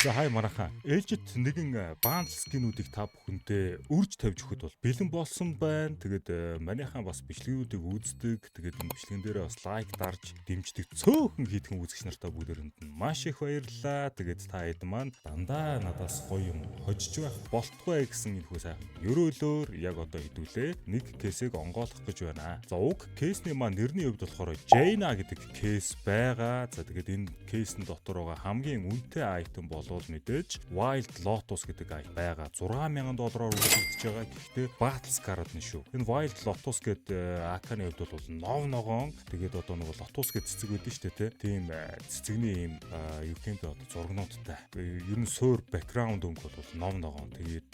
За хай марахан. Ээлжид нэгэн баанл скинүүдийг та бүхэндээ үрж тавьж өгөхөд бол бэлэн болсон байна. Тэгээд манийхан бас бичлэгүүдийг үздэг. Тэгээд энэ бичлэгэн дээрээ бас лайк дарж дэмждэг цөөхөн хийдхэн үзэгч нартай бүгдээрэнд нь маш их баярлалаа. Тэгээд та хэд маань дандаа надаас гоё юм хожиж байх болтугай гэсэн энэхүү сайхан ерөөлөөр яг одоо хэдүүлээ. Нэг кейсийг онгоолгох гэж байна. За уг кейсний маань нэрний хувьд болохоор Jaina гэдэг кейс байгаа. За тэгээд энэ кейсний дотор байгаа хамгийн үнэтэй айтем бол мэдээж Wild Lotus гэдэг айт байгаа. $6,000 үзэгдэж байгаа. Гэхдээ Battle Scarred нь шүү. Энэ Wild Lotus гэдэг AK-ны хувьд бол нов ногоон. Тэгээд одоо нэг Lotus гэдэг цэцэг байдаг шүү дээ. Тийм цэцэгний юм юу юм бэ одоо зургнуудтай. Ер нь суур background өнгө бол нов ногоон. Тэгээд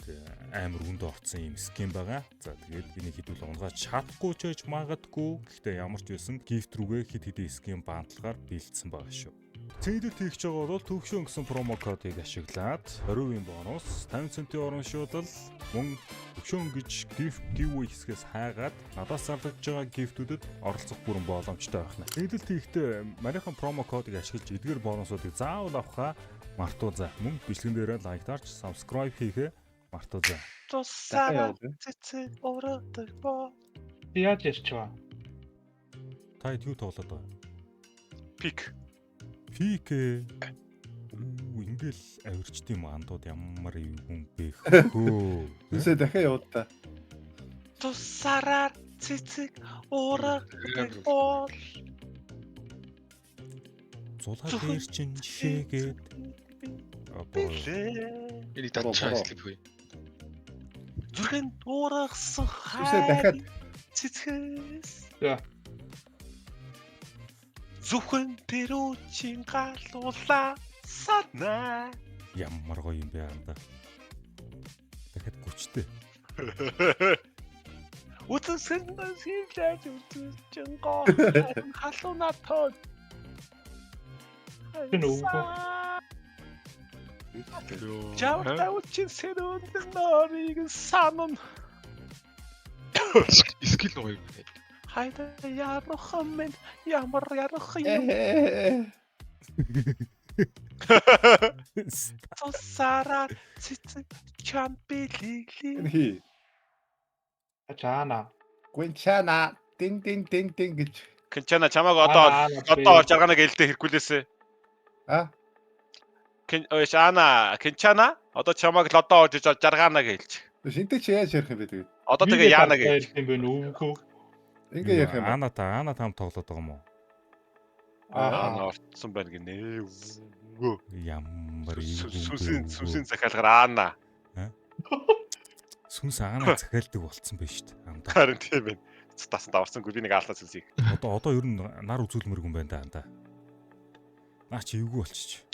амар үндэ орцсон юм скин байгаа. За тэгээд энийг хэдүүл унгаж чадахгүй ч гэж магадгүй. Гэхдээ ямар ч байсан gift рүүгээ хит хитийн скин баанталгаар бэлдсэн байгаа шүү. Цэдэд хийх гэж байгаа бол төвшөн гэсэн промо кодыг ашиглаад 20% бонус, 50 центийн урамшуулал, мөн төвшөн гэж gift giveaway хэсгээс хайгаад надаас зарлагдж байгаа gift-үүдэд оролцох бүрэн боломжтой байна. Цэдэд хийхдээ манайхан промо кодыг ашиглаж эдгээр бонусуудыг заавал авахаа мартуузаа. Мөн бичлэгэн дээрээ лайк дарж, subscribe хийхээ мартуузаа. Тусаа цэцэг ороод боо. Яаж ярьчваа? Та юу тоглоод байгаа? Пик. Пикэ. Ингээл авирчд юм андууд ямар юм бэ хөө. Үсээ дахиад явуу та. Тусаараар цэцэг ороод боо. Зулаа дээр чин жишээгээд Энийг татчаа хэлэхгүй. Зүрхэн уургасан Үсээ дахиад цэцгээс. За. Зүхэн тэрүүчийн галуулаа санаа. ямар гоё юм бэ андаа. Дахиад гүчтэй. Утсан сэлж утсан гоо халуунаа тоо. Энэ үгүй. Жавта утсан сэрүүн норыг санан. Скил гоё юм. Хайда ярах мен ямар ярах юм. Тусаараа цэцэг чампилили. хий. Ачаана. Гүнчана дин гэж. Кэнчана чамааг одоо жарганаг ээлдээ хэрхүүлээсэ. А? Кэнчана одоо чамааг лодоо орж жарганаг ээлж. Шинтэй чи яаж ярих юм бэ тэгээд? Одоо тэгээ яанаг ээлж. юм бэ үгүй. Ингээ ярих юм. Ана там тоглоод байгаа юм уу? Аа орцсон байна гинэ. Ямар сүнсийн захиалгаар аана. сүнс аана захиалдаг болцсон байж шүү дээ. Андаа. Харин тийм байна. Цутаас даварсангүй би нэг аалаа сүнсийг. Одоо ер нь нар үзүүлмэргүй юм байна да андаа. Наа чи эвгүй болчих.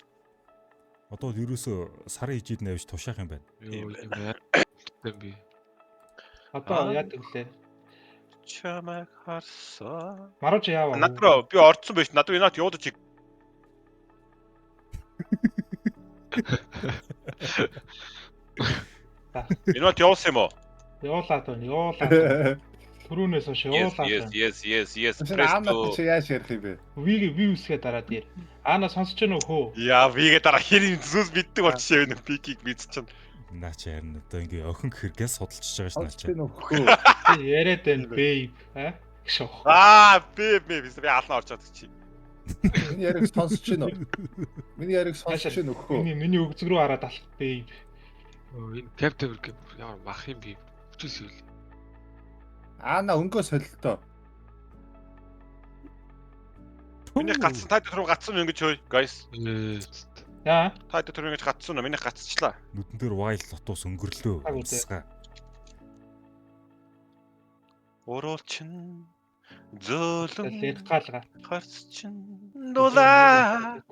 Одоо л ерөөсөө сарын ижид навж тушаах юм байна. Би. Одоо яадаг лээ. Чамайг харсаа. Марууч яава. Над руу би орцсон байж над инат явуудаж. Инат явуулсан юм уу? Явуулаад байна. Явуулаад. Түрүүнээс хойш явуулаад байна. Yes. Аамаа чи яаж ярих юм бэ? Ви үсгээ дараад ир. Аана сонсож байна уу хөө? Яа, вигээ дараа хэрэг зүс мэддэг болчихоо энэ пикийг мэдчихэв. Наа чи харин одоо ингээ охин гэхэр гэс судалчихж байгаа ш наа чи. Нөхөө. Яриад байна babe. Шох. Би аалнаа орж чаддаг чи. Миний яриг сонсож байна уу? Миний яриг сонсож байна нөхөө. Миний өгзөг рүү хараад алах babe. Энэ captive ямар мах юм би. Хүчээс үл. Аана өнгөө солилтоо. Миний гацсан таад руу гацсан юм ингэж хөөе guys. Яа. Таад руу ингэж гацсан уу? Миний гацчихлаа. Нүдэн дээр Wild Lotus өнгөрлөө. Уруулчин зөөлөн Лед гаалга. харцчин дулаа.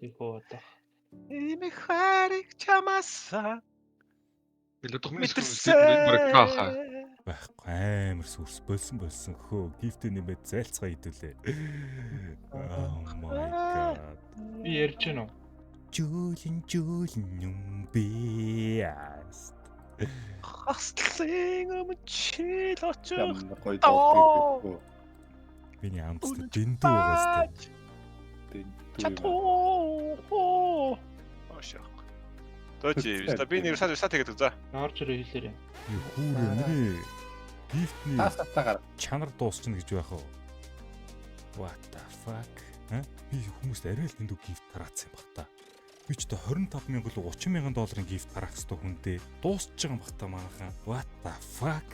Эми хариг чамааса. Билүү хаа. Байхгүй амар сүрс болсон хөө. Гифт нэмээд зайлцгаа идүүлээ. Oh my god. Би ярьж гэнэ үү? Жүүлэн юм би. Хаслын өмчил очоо. Ямар гоё тоглох. Миний амтд дэндүү байгаа сте. Чатуу. Ошоо. Төөч. Би нэр саа тэгээд за. Орж ирээ хэлээрээ. Юу хүүрээ миний гифтний Таасаатаагаар. чанар дуусчихна гэж байх уу? What the fuck? Би хүмүүст арай л эндүү гифт тараацсан юм бах та. Би ч та 25,000 л 30,000 долларын гифт тараах хэвээр хүнтэй дуусч байгаа юм бах та манайхан. What the fuck?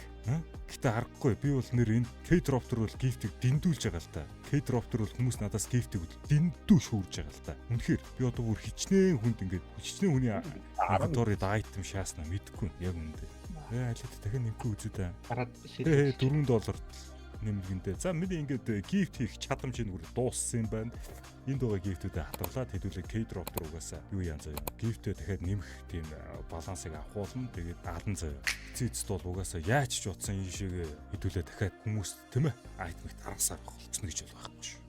Гэтэ харахгүй би бол нэр энэ K-drop төр бол гифтийг дэндүүлж байгаа л та. K-drop төр бол хүмүүс надаас гифтийг дэндүү шүүрж байгаа л та. Үнэхээр би одоо бүр хичнээн хүнд ингээд хичнээн хүний инвентарид айтем шааснаа мэдгүй яг үндэ. Алид дахин нэмгүй үзээ та. Гараад $4 нэмгэндээ. За миний ингээд гифт хийх чадамж нүр дууссан юм байна. Энд байгаа гифтүүдэд хатгалаад хэдүүлээ K-drop руугаас юу яан заяа. Гифтээ дахиад нэмэх тийм балансыг авах болно. Тэгээд адан заяа. Эцэст бол угаасаа яаж ч утсан энэ шиг хэдүүлээ дахиад хүмүүс тийм ээ айтмыг таргасаар болсон гэж бол байхгүй шүү.